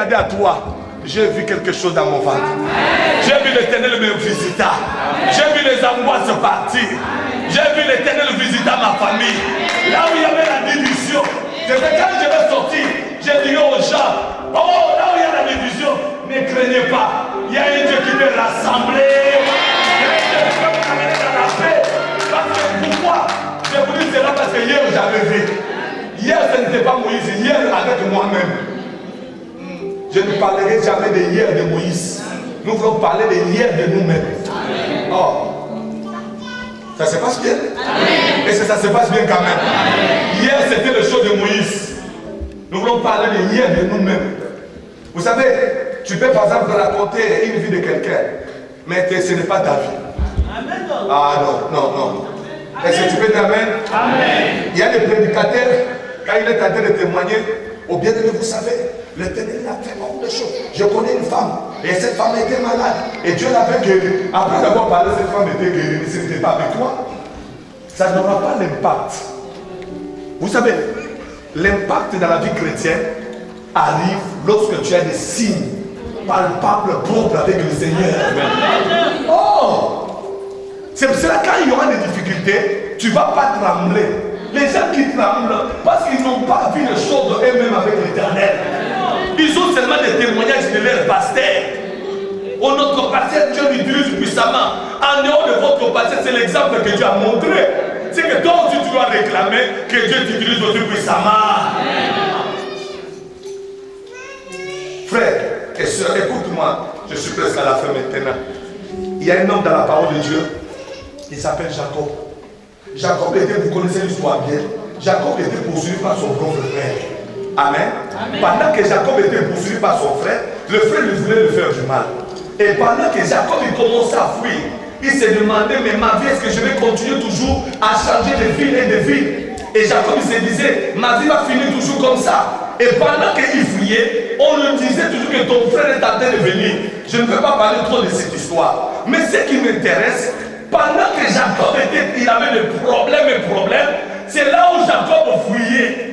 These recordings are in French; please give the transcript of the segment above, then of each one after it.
regardé à toi, j'ai vu quelque chose dans mon ventre. J'ai vu l'Éternel me visiter. J'ai vu les angoisses partir. J'ai vu l'Éternel visiter ma famille. Là où il y avait la division, c'est quand je vais sortir, j'ai dit aux gens, oh, là où il y a la division, ne craignez pas. Il y a un Dieu qui veut rassembler. Il y a un Dieu qui veut vous amener dans la paix. Parce que pourquoi? Je vous dis cela parce que hier j'avais vu. Hier ce n'était pas Moïse, hier avec moi-même. Je ne parlerai jamais de hier de Moïse. Nous voulons parler de hier de nous-mêmes. Oh. Ça se passe bien? Amen. Et ça se passe bien quand même. Amen. Hier c'était le show de Moïse. Nous voulons parler de hier de nous-mêmes. Vous savez, tu peux par exemple raconter une vie de quelqu'un, mais ce n'est pas ta vie. Amen. Ah non. Est-ce que tu peux dire amen? Amen. Il y a des prédicateurs, quand il est en train de témoigner, au bien de vous savez, l'Éternel a fait beaucoup de choses. Je connais une femme, et cette femme était malade, et Dieu l'avait guérie. Après avoir parlé, cette femme était guérie, mais ce n'était pas avec toi. Ça n'aura pas l'impact. Vous savez, l'impact dans la vie chrétienne arrive lorsque tu as des signes palpables, propres avec le Seigneur. Amen. Oh! C'est pour cela quand il y aura des difficultés, tu ne vas pas trembler. Les gens qui tremblent, parce qu'ils n'ont pas vu les choses eux-mêmes avec l'Éternel. Ils ont seulement des témoignages de leur pasteur. Oh, notre pasteur, Dieu l'utilise puissamment. En dehors de votre pasteur, c'est l'exemple que Dieu a montré. C'est que toi aussi tu dois réclamer que Dieu t'utilise aussi puissamment. Frère et soeur, écoute-moi. Je suis presque à la fin maintenant. Il y a un homme dans la parole de Dieu. Il s'appelle Jacob. Jacob était, vous connaissez l'histoire bien. Jacob était poursuivi par son propre frère. Amen. Amen. Pendant que Jacob était poursuivi par son frère, le frère lui voulait lui faire du mal. Et pendant que Jacob il commençait à fuir, il se demandait, mais ma vie, est-ce que je vais continuer toujours à changer de ville et de ville? Et Jacob il se disait, ma vie va finir toujours comme ça. Et pendant qu'il fuyait, on lui disait toujours que ton frère est en train de venir. Je ne peux pas parler trop de cette histoire. Mais ce qui m'intéresse, pendant que Jacob était, il avait des problèmes, c'est là où Jacob fuyait.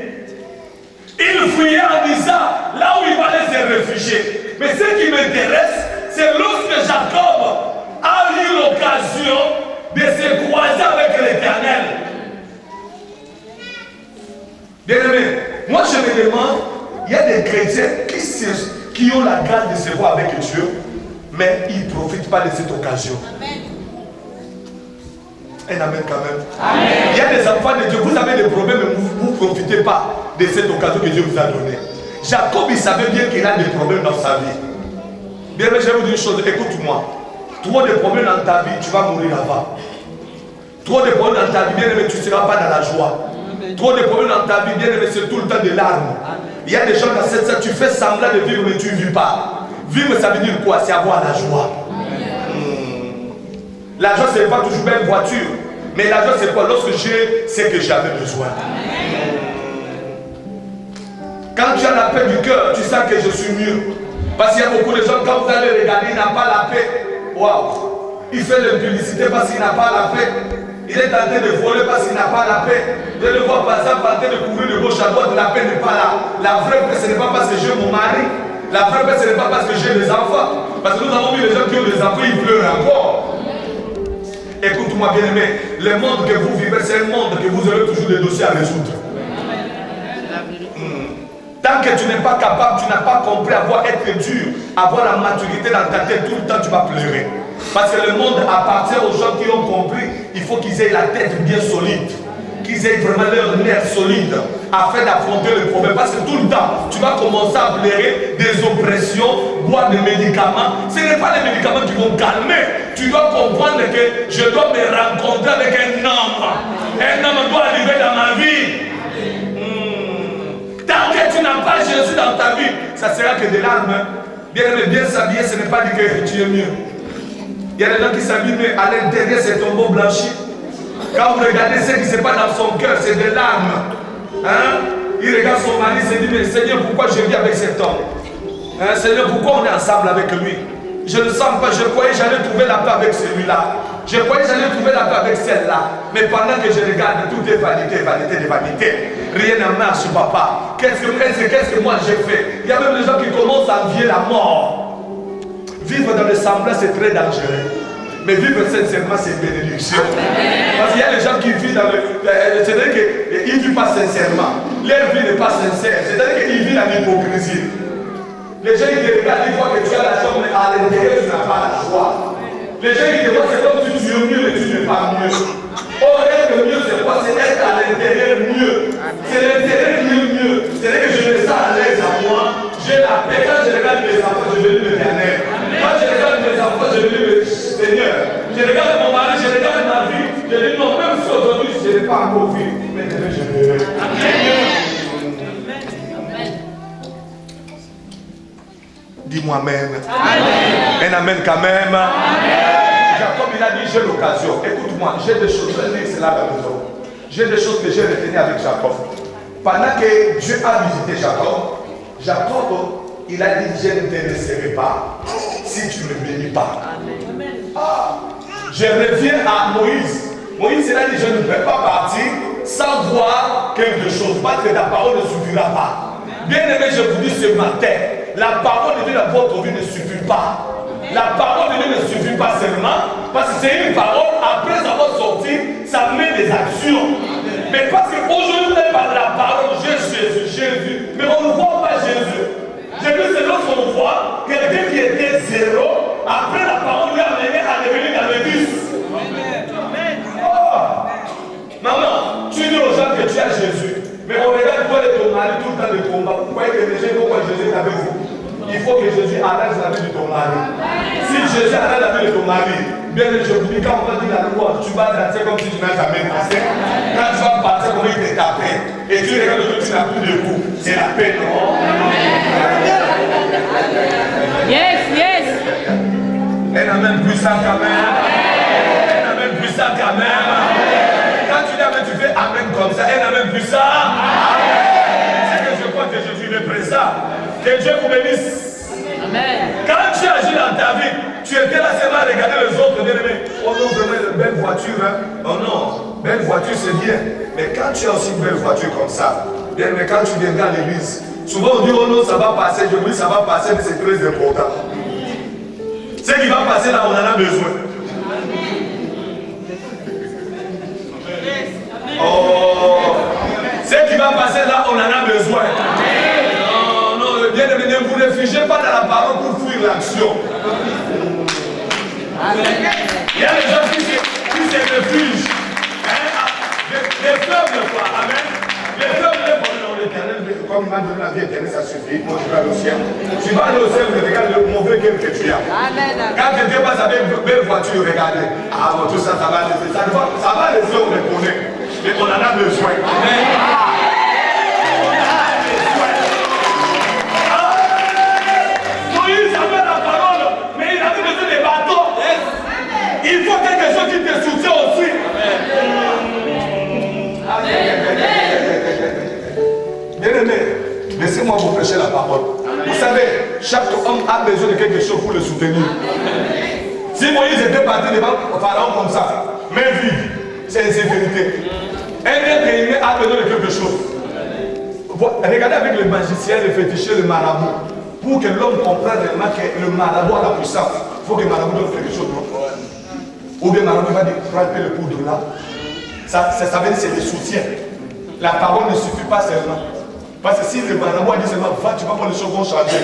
Il fuyait en disant, là où il va aller se réfugier. Mais ce qui m'intéresse, c'est lorsque Jacob a eu l'occasion de se croiser avec l'Éternel. Bien-aimé, moi je me demande, il y a des chrétiens qui ont la grâce de se voir avec Dieu, mais ils ne profitent pas de cette occasion. Amen. Un amen quand même. Amen. Il y a des enfants de Dieu, vous avez des problèmes, mais vous ne profitez pas de cette occasion que Dieu vous a donnée. Jacob, il savait bien qu'il a des problèmes dans sa vie. Bien, mais je vais vous dire une chose, écoute-moi. Trop de problèmes dans ta vie, tu vas mourir là-bas. Trop de problèmes dans ta vie, bien aimé, tu ne seras pas dans la joie. Trop de problèmes dans ta vie, bien aimé, c'est tout le temps des larmes. Il y a des gens dans cette salle, tu fais semblant de vivre, mais tu ne vis pas. Vivre, ça veut dire quoi? C'est avoir la joie. La joie, ce n'est pas toujours une voiture. Mais la joie, c'est quoi? Lorsque j'ai ce que j'avais besoin. Quand tu as la paix du cœur, tu sens que je suis mieux. Parce qu'il y a beaucoup de gens, quand vous allez regarder, il n'a pas la paix. Waouh! Il fait de l'impublicité parce qu'il n'a pas la paix. Il est en train de voler parce qu'il n'a pas la paix. Je le vois par exemple en train de couvrir de gauche à droite, la paix n'est pas là. La vraie paix, ce n'est pas parce que j'ai mon mari. La vraie paix, ce n'est pas parce que j'ai des enfants. Parce que nous avons vu les gens qui ont des enfants, ils pleurent encore. Écoute-moi bien aimé, le monde que vous vivez, c'est un monde que vous aurez toujours des dossiers à résoudre. Tant que tu n'es pas capable, tu n'as pas compris être dur, avoir la maturité dans ta tête, tout le temps tu vas pleurer. Parce que le monde appartient aux gens qui ont compris, il faut qu'ils aient la tête bien solide, qu'ils aient vraiment leur nerf solide, afin d'affronter le problème. Parce que tout le temps, tu vas commencer à pleurer des oppressions, boire des médicaments. Ce n'est pas les médicaments qui vont calmer. Tu dois comprendre que je dois me rencontrer avec un homme. Un homme doit arriver dans ma vie. Tant que tu n'as pas Jésus dans ta vie, ça sera que des larmes. Bien aimé, bien s'habiller, ce n'est pas dire que tu es mieux. Il y a des gens qui s'habillent, mais à l'intérieur, c'est tombeau blanchi. Quand vous regardez ce qui se passe dans son cœur, c'est des larmes. Hein? Il regarde son mari, il se dit, mais Seigneur, pourquoi je vis avec cet homme? Hein, Seigneur, pourquoi on est ensemble avec lui? Je ne sens pas, je croyais que j'allais trouver la paix avec celui-là. Je croyais que j'allais trouver la paix avec celle-là. Mais pendant que je regarde, tout est vanité, vanité de vanité. Rien ne marche, papa. Qu'est-ce que moi j'ai fait? Il y a même des gens qui commencent à envier la mort. Vivre dans le semblant, c'est très dangereux. Mais vivre sincèrement, c'est une bénédiction. Parce qu'il y a des gens qui vivent dans le... C'est-à-dire qu'ils ne vivent pas sincèrement. Leur vie n'est pas sincère. C'est-à-dire qu'ils vivent dans l'hypocrisie. Les gens qui te regardent, ils voient que tu as la joie, mais à l'intérieur, tu n'as pas la joie. Les gens qui te voient, c'est comme si tu es mieux, mais tu n'es pas mieux. Or, être mieux, c'est quoi? C'est être à l'intérieur mieux. C'est l'intérieur qui est mieux. C'est-à-dire que je me sens à l'aise à moi. J'ai la paix. Quand je regarde mes enfants, je veux le bien-être. Quand je regarde mes enfants, je veux le Seigneur. Je regarde mon mari, je regarde ma vie. Je dis non, même si aujourd'hui je n'ai pas encore vu, mais demain je verrai. Amen. Dis-moi amen. Amen. Un amen quand même. Amen. Jacob, il a dit j'ai l'occasion. Écoute-moi, j'ai des choses, je vais dire cela à la maison. J'ai des choses que j'ai retenues avec Jacob. Pendant que Dieu a visité Jacob, il a dit je ne te laisserai pas si tu ne me bénis pas. Ah, je reviens à Moïse. Moïse, il a dit je ne peux pas partir sans voir quelque chose. Parce que ta parole ne suffira pas. Bien aimé, je vous dis ce matin, la parole de Dieu dans votre vie ne suffit pas. La parole de Dieu ne suffit pas seulement parce que c'est une parole, après avoir sorti, ça met des actions. Mais parce qu'aujourd'hui, par la parole, Jésus, mais on ne voit pas Jésus. Jésus, c'est lorsqu'on voit quelqu'un qui était zéro, après la parole lui a amené à devenir dans le 10. Oh. Maman, tu dis aux gens que tu as Jésus, mais on regarde toi et ton mari tout le temps de combat. Vous croyez que les gens vont voir Jésus avec vous? Il faut que Jésus arrête la vie de ton mari. Si Jésus arrête la vie de ton mari, bien je vous dis, quand on va dire la loi, tu vas danser comme si tu n'as jamais dansé. Quand tu vas partir, comment il te tapé, et tu regardes que tu n'as plus de coups, c'est la paix, non? Yes, yes. Un amen puissant quand même. Un amen puissant quand même. Quand tu dis amen, tu fais amen comme ça. Un amen puissant. Amen. C'est que je crois que Jésus est présent. Que Dieu vous bénisse. Amen. Quand tu agis dans ta vie, tu étais là seulement à regarder les autres bien aimés. Oh non, vraiment une belle voiture. Hein? Oh non, belle voiture c'est bien. Mais quand tu as aussi une belle voiture comme ça, bien aimé, quand tu viens dans l'église, souvent on dit oh non, ça va passer. Je dis ça va passer, mais c'est très important. Ce qui va passer là, on en a besoin. Oh, ce qui va passer là, on en a besoin. Non, non, bien aimé, ne vous réfugiez pas dans la parole pour fuir l'action. Il y a des gens qui se réfugient. Les faibles quoi, amen. Les faibles, comme il m'a donné la vie éternelle, ça suffit. Moi, je vais aller au ciel. Tu vas aller au ciel, mais regarde le mauvais cœur que tu as. Quand quelqu'un passe avec une belle voiture, regardez. Ah, bon, tout ça, ça va laisser. Ça va laisser, on les connaît. Mais on en a besoin. Amen. Moïse avait la parole, mais il avait besoin des bateaux. Il faut quelque chose qui te soutient aussi. Bien aimé, laissez-moi vous prêcher la parole. Vous savez, chaque homme a besoin de quelque chose pour le soutenir. Si Moïse était parti devant Pharaon comme ça, même vide, c'est insécurité. Un être aimé a besoin de quelque chose. Regardez avec le magicien, le féticheur, le marabout. Pour que l'homme comprenne réellement que le marabout a la puissance, il faut que le marabout donne quelque chose. Ou bien le marabout va dire frapper le poudre là. Ça veut dire que c'est le soutien. La parole ne suffit pas seulement. Parce que si le marabout a dit seulement va, tu vas voir les choses vont changer.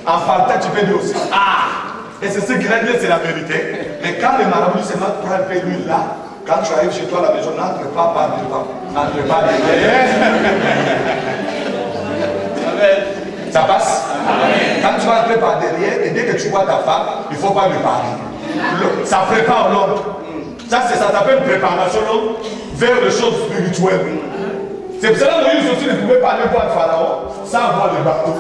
En partant, tu peux dire aussi ah. Et c'est ce qu'il a dit, c'est la vérité. Mais quand le marabout dit seulement prends un peu d'huile là, quand tu arrives chez toi à la maison, n'entre pas par devant, n'entre pas derrière. Ça passe? Amen. Quand tu vas entrer par derrière, et dès que tu vois ta femme, il ne faut pas lui parler. Ça prépare l'homme. Ça s'appelle préparation vers les choses spirituelles. C'est pour cela que Moïse aussi ne pouvait pas aller voir Pharaon sans voir le bateau.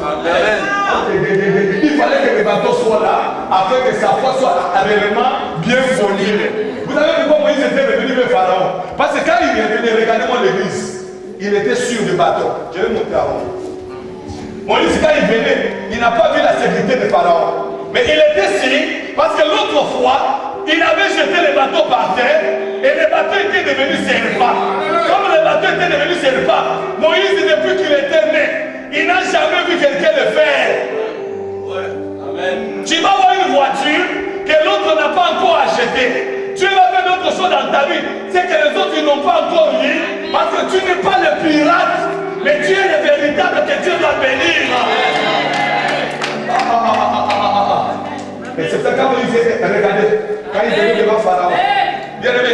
Il fallait que le bateau soit là, afin que sa foi soit réellement bien fournie. Vous savez pourquoi Moïse était revenu vers Pharaon? Parce que quand il est venu, regardez-moi l'église, il était sûr du bateau. Je vais monter à vous. Moïse, quand il venait, il n'a pas vu la sécurité de Pharaon. Mais il était sûr, parce que l'autre fois, il avait jeté les bateaux par terre et les bateaux étaient devenus serpents. Comme les bateaux étaient devenus serpents, Moïse, depuis qu'il était né, il n'a jamais vu quelqu'un le faire. Tu vas voir une voiture que l'autre n'a pas encore achetée. Tu vas faire d'autres choses dans ta vie. C'est que les autres ils n'ont pas encore vu. Parce que tu n'es pas le pirate, mais tu es le véritable que Dieu doit bénir. Et c'est ça quand on disait, regardez, quand il était devant Pharaon, bien aimé,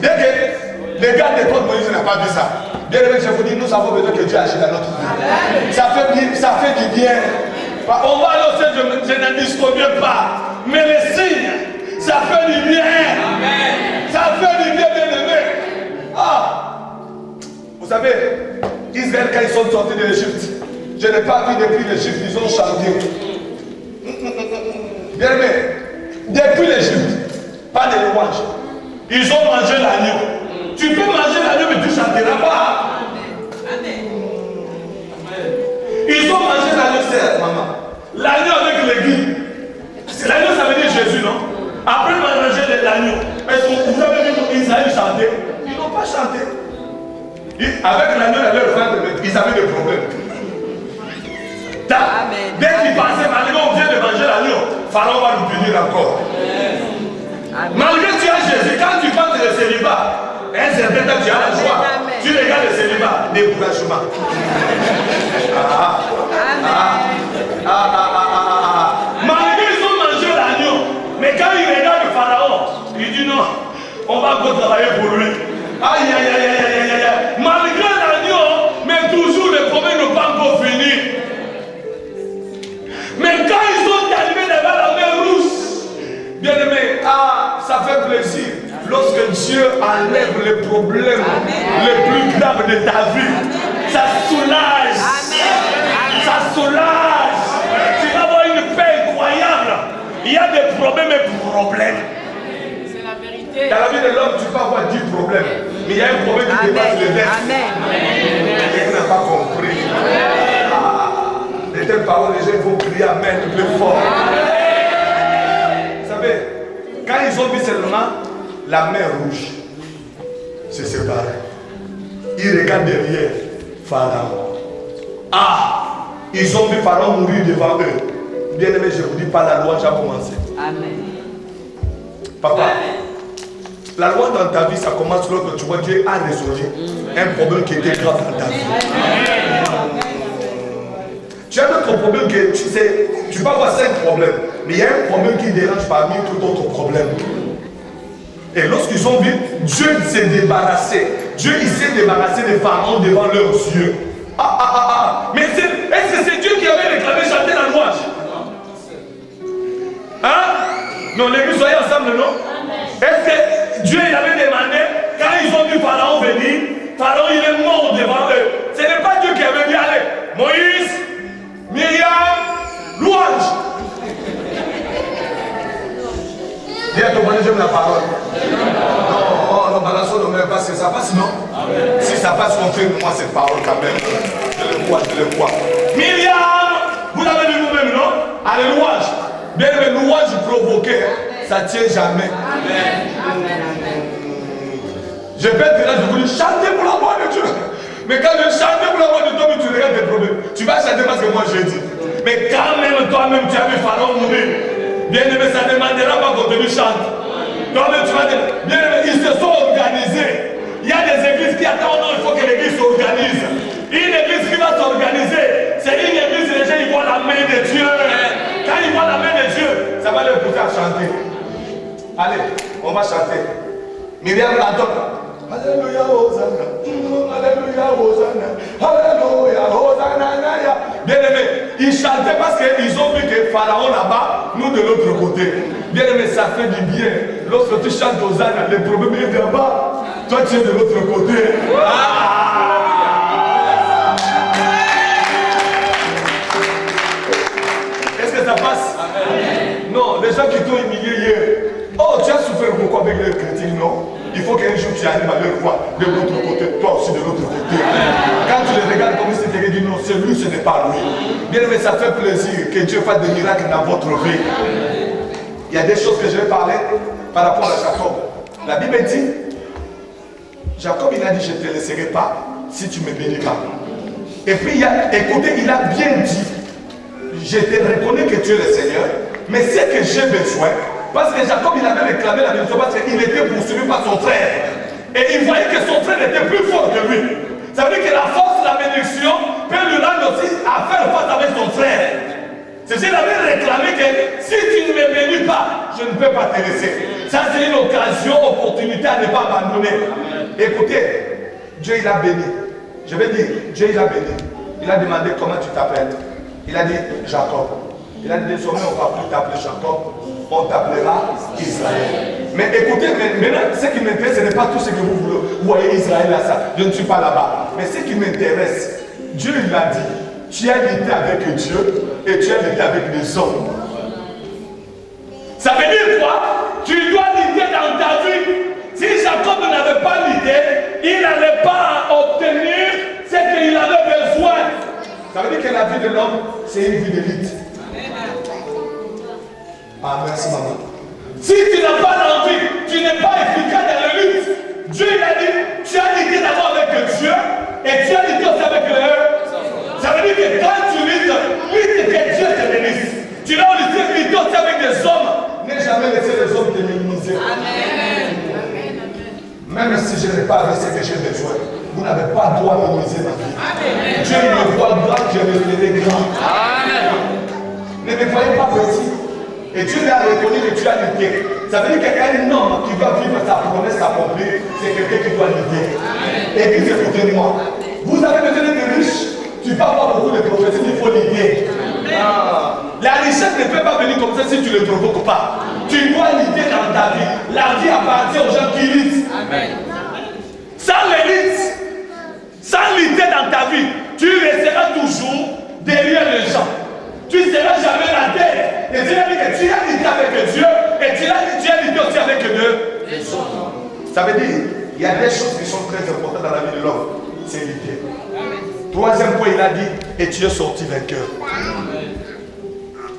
dès que les gars de Côte Moïse n'a pas vu ça, bien aimé, je vous dis, nous avons besoin que Dieu agisse dans notre vie. Ça fait du bien. On va alors, je ne distribue pas, mais les signes, ça fait du bien. Ça fait du bien, bien aimé. Ah, vous savez, Israël, quand ils sont sortis de l'Égypte, je n'ai pas vu depuis l'Égypte, ils ont chanté. Bien aimé, depuis l'Égypte, pas de louange. Ils ont mangé l'agneau. Tu peux manger l'agneau, mais tu ne chanteras pas. Ils ont mangé l'agneau, c'est maman. L'agneau avec l'aiguille. L'agneau, ça veut dire Jésus, non? Après manger l'agneau, est-ce que vous avez vu Israël chanter? Ils n'ont pas chanté. Avec l'agneau dans leur ventre, ils avaient des problèmes. Dès qu'ils pensaient, malgré on vient de manger l'agneau, Pharaon va nous punir encore. Malgré que tu as Jésus, quand tu penses le célibat, un certain temps tu as la joie. Tu regardes le célibat, découragement. Malgré ils ont mangé l'agneau, mais quand il regarde le Pharaon, il dit non, on va encore travailler pour lui. Aïe aïe aïe aïe aïe aïe. Malgré l'agneau, mais toujours les problèmes n'ont pas encore fini. Mais quand ils sont arrivés devant la mer Rouge, bien aimé, ça fait plaisir. Lorsque Dieu enlève les problèmes les plus graves de ta vie, ça soulage. Ça soulage. Tu vas avoir une paix incroyable. Il y a des problèmes et problèmes. C'est la vérité. Dans la vie de l'homme, tu peux avoir 10 problèmes. Mais il y a un problème qui dépasse les 10. Quelqu'un n'a pas compris. Les telles paroles, les gens vont crier Amen le plus fort. Vous savez, quand ils ont vu seulement la mer Rouge se séparer, ils regardent derrière Pharaon. Ils ont vu Pharaon mourir devant eux. Bien aimé, je vous dis pas, la loi a commencé. Amen. Papa, la loi dans ta vie, ça commence lorsque tu vois Dieu a résolu un problème qui était grave dans ta vie. Tu as d'autres problèmes que tu sais, tu vas avoir 5 problèmes, mais il y a un problème qui dérange parmi tous autres problèmes. Et lorsqu'ils ont vu, Dieu s'est débarrassé. Dieu il s'est débarrassé des pharaons devant leurs yeux. Mais est-ce que c'est Dieu qui avait réclamé chanter la louange? Non, l'église, soyez ensemble, non? Est-ce que Dieu il avait demandé, quand ils ont vu Pharaon venir, Pharaon il est mort devant eux. Ce n'est pas Dieu qui avait dit, allez, Moïse, Myriam, louange. Dis à ton voisin, j'aime la parole. Non, balançons nos mains parce que ça passe, non? Si ça passe, confirme-moi cette parole quand même. Je le vois. Myriam, vous l'avez vu vous-même, non? Allez, louange. Bien aimé, louange provoquée, ça ne tient jamais. Je peux être là, je vous dis, chantez pour la voix de Dieu. Mais quand je chante pour la voix de Dieu, tu regardes tes problèmes. Tu vas chanter parce que moi j'ai dit. Mais quand même, toi-même, tu as vu Pharaon mourir. Bien aimé, ça ne demandera pas qu'on te lui chante. Toi-même, tu vas dire, bien aimé, ils se sont organisés. Il y a des églises qui attendent, non, il faut que l'église s'organise. Une église qui va s'organiser, c'est une église où les gens ils voient la main de Dieu. Quand ils voient la main de Dieu, ça va leur pousser à chanter. Allez, on va chanter. Myriam entend. Alléluia, Hosanna. Alléluia, Hosanna. Alléluia, Hosanna. Bien aimé, ils chantaient parce qu'ils ont vu que Pharaon là-bas, nous de l'autre côté. Bien aimé, ça fait du bien. Lorsque tu chantes Hosanna, les problèmes sont là-bas. Toi, tu es de l'autre côté. Est-ce que ça passe? Non, les gens qui t'ont humilié hier. Oh, tu as souffert beaucoup avec les chrétiens, non? Il faut qu'un jour tu arrives à leur voir de l'autre côté, toi aussi de l'autre côté. Quand tu les regardes comme si c'était dit non, c'est lui, ce n'est pas lui. Bien aimé, ça fait plaisir que Dieu fasse des miracles dans votre vie. Il y a des choses que je vais parler. par rapport à Jacob. La Bible dit, Jacob il a dit, je ne te laisserai pas si tu ne me bénis pas. Et puis, écoutez, il a bien dit, je te reconnais que tu es le Seigneur, mais c'est que j'ai besoin, parce que Jacob il avait réclamé la bénédiction parce qu'il était poursuivi par son frère. Et il voyait que son frère était plus fort que lui. Ça veut dire que la force de la bénédiction peut lui rendre aussi à faire face avec son frère. C'est ce qu'il avait réclamé que si tu ne me bénis pas, je ne peux pas te laisser. Ça c'est une occasion, opportunité à ne pas abandonner. Écoutez, Dieu il a béni. Je vais dire, Dieu il a béni. Il a demandé comment tu t'appelles. Il a dit Jacob. Il a dit désormais on ne va plus t'appeler Jacob, on t'appellera Israël. Mais écoutez, maintenant ce qui m'intéresse, ce n'est pas tout ce que vous voyez Israël à ça. Je ne suis pas là-bas. Mais ce qui m'intéresse, Dieu il a dit, tu as lutté avec Dieu et tu as lutté avec les hommes. Ça veut dire quoi? Tu dois lutter dans ta vie. Si Jacob n'avait pas lutté, il n'allait pas obtenir ce qu'il avait besoin. Ça veut dire que la vie de l'homme, c'est une vie de lutte. Ah, merci maman. Si tu n'as pas l'envie, tu n'es pas efficace dans la lutte. Dieu il a dit, tu as lutté d'abord avec Dieu et tu as lutté aussi avec eux. Ça veut dire que quand tu luttes, lutte que Dieu te bénisse. Tu dois lutter aussi avec des hommes. N'ai jamais laissé les hommes te minimiser. Amen. Même si je n'ai pas ce que j'ai besoin, vous n'avez pas droit de minimiser ma vie. Amen. Dieu me voit grand, je me ferai grand. Amen. Ne me voyez pas petit. Et Dieu l'a reconnu que tu as lutté. Ça veut dire qu'un homme qui va vivre sa promesse accomplie, c'est quelqu'un qui doit lutter. Église, écoutez-moi. Vous avez besoin d'être riche. Tu vas avoir beaucoup de prophéties, il faut lutter. La richesse ne peut pas venir comme ça si tu ne le provoques pas. Tu dois lutter dans ta vie. La vie appartient aux gens qui luttent. Sans l'élite, sans lutter dans ta vie, tu resteras toujours derrière les gens. Tu ne seras jamais la tête. Et Dieu a dit que tu as lutté avec Dieu et tu as lutté aussi avec Dieu. Ça veut dire, il y a des choses qui sont très importantes dans la vie de l'homme. C'est lutter. Troisième point, il a dit, et tu es sorti vainqueur.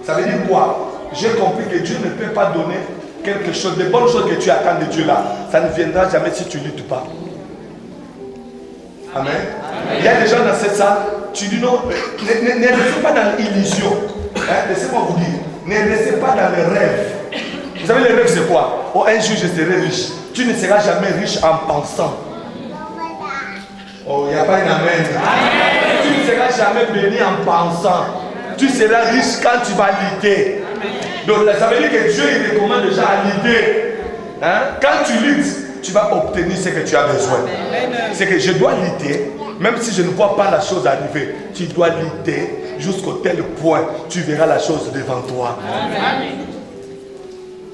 Ça veut dire quoi? J'ai compris que Dieu ne peut pas donner quelque chose, des bonnes choses que tu attends de Dieu là. Ça ne viendra jamais si tu ne luttes pas. Amen. Amen. Il y a des gens dans cette salle, tu dis non, ne restez pas dans l'illusion. Hein? Laissez-moi vous dire, ne restez pas dans les rêves. Vous savez, les rêves c'est quoi? Oh, un jour je serai riche. Tu ne seras jamais riche en pensant. Oh, il n'y a pas un amen. Amen. Tu ne seras jamais béni en pensant. Tu seras riche quand tu vas lutter. Donc ça veut dire que Dieu il recommande déjà à lutter. Hein? Quand tu luttes, tu vas obtenir ce que tu as besoin. C'est que je dois lutter, même si je ne vois pas la chose arriver. Tu dois lutter jusqu'au tel point, tu verras la chose devant toi. Amen.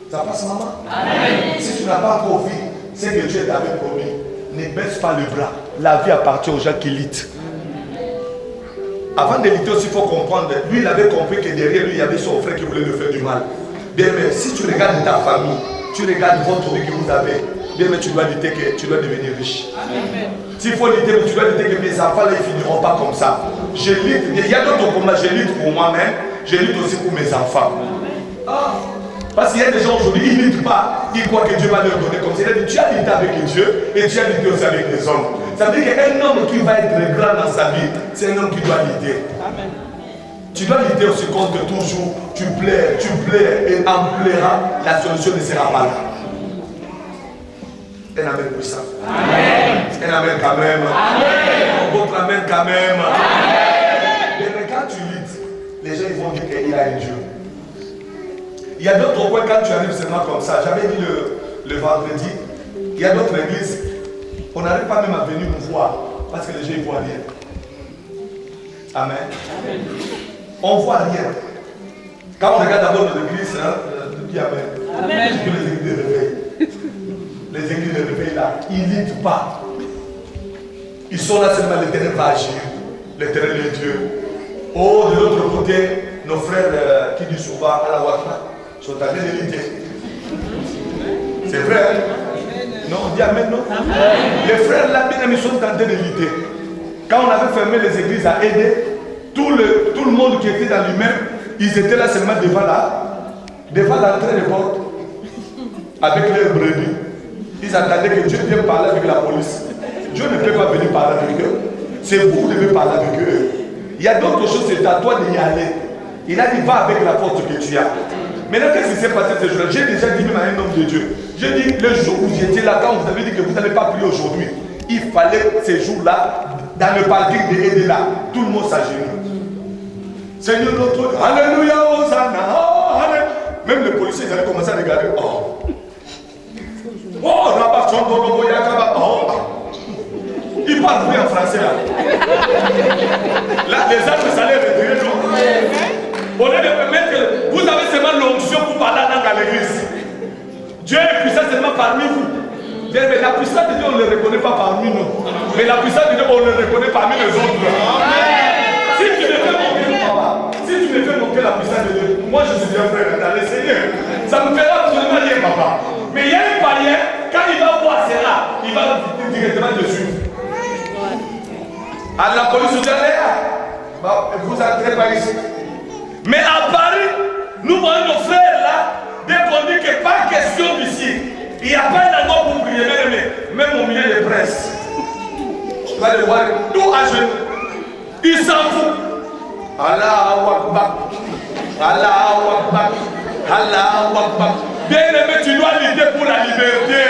Ça passe, maman? Amen. Si tu n'as pas encore vu ce que Dieu t'avait promis, ne baisse pas le bras. La vie appartient aux gens qui luttent. Avant de lutter aussi, il faut comprendre. Lui, il avait compris que derrière lui, il y avait son frère qui voulait lui faire du mal. Bien, mais si tu regardes ta famille, tu regardes votre vie que vous avez, bien, mais tu dois lutter que tu dois devenir riche. S'il faut lutter, tu dois lutter que mes enfants, là, ils ne finiront pas comme ça. Je lutte. Il y a d'autres combats. Je lutte pour moi-même. Je lutte aussi pour mes enfants. Parce qu'il y a des gens aujourd'hui, ils ne luttent pas. Ils croient que Dieu va leur donner comme ça. Il a dit, tu as lutté avec Dieu et tu as lutté aussi avec les hommes. Ça veut dire qu'un homme qui va être grand dans sa vie, c'est un homme qui doit lutter. Amen. Tu dois lutter aussi contre toujours. Tu plais, et en plaira, la solution ne sera pas là. Un amen puissant. Amen. Un amen quand même. Amen. Votre amen quand même. Amen. Mais quand tu luttes, les gens ils vont dire qu'il y a un Dieu. Il y a d'autres points quand tu arrives seulement comme ça. J'avais dit le vendredi, il y a d'autres églises, on n'arrive pas même à venir nous voir parce que les gens ne voient rien. Amen. Amen. On ne voit rien. Quand on regarde d'abord nos églises, dis Amen. Amen. Les églises de réveil. Les églises de réveil là, ils ne luttent pas. Ils sont là seulement, l'Éternel va agir. L'Éternel est Dieu. Oh, de l'autre côté, nos frères qui disent souvent à la Ouattara sont en train de lutter. C'est vrai, hein? Non, on dit Amen, non? Amen. Les frères là, bien amis, sont en train de lutter. Quand on avait fermé les églises à aider, tout le monde qui était dans lui-même, ils étaient là seulement devant l'entrée des portes. avec leurs brebis. Ils attendaient que Dieu vienne parler avec la police. Dieu ne peut pas venir parler avec eux. C'est vous qui devez parler avec eux. Il y a d'autres choses, c'est à toi d'y aller. Il a dit, va avec la force que tu as. Maintenant, qu'est-ce qui s'est passé ce jour-là? J'ai déjà dit même à un homme de Dieu. J'ai dit, le jour où j'étais là, quand vous avez dit que vous n'avez pas prié aujourd'hui, il fallait ces jours-là, dans le parking de Edela, tout le monde s'agenouille. Seigneur notre Dieu, Alléluia, Hosanna, oh, Alléluia. Même les policiers, ils avaient commencé à regarder. Oh, oh, Rabat, Chondoro, Yakaba, oh. Ils parlent bien en français là. Là, les autres allaient retirer. Au lieu de permettre que vous avez seulement l'onction pour parler dans l'église. Dieu est puissant seulement parmi vous. Mais la puissance de Dieu, on ne le reconnaît pas parmi nous. Mais la puissance de Dieu, on le reconnaît parmi les autres. Si tu me fais monter, papa, si tu me fais monter la puissance de Dieu, moi je suis bien frère dans le Seigneur. Ça me fera absolument rien, papa. Mais il y a un païen, quand il va voir cela, il va directement te suivre. À la police, vous entrez pas ici. Mais à Paris, nous voyons nos frères là, dès qu'on dit que pas question d'ici. Il n'y a pas un endroit pour prier, même au milieu des princes. Tu vas le voir, tout à genoux. Il s'en fout. Allahu Akbar. Allahu Akbar. Allahu Akbar. Bien-aimé, tu dois lutter pour la liberté.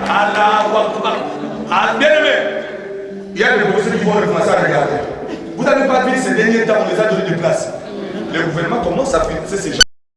Allahu Akbar. Bien-aimé, il y a des personnes qui vont recommencer à regarder. Vous n'avez pas vu ces derniers temps, on les a donné des places. Le gouvernement commence à financer ces gens.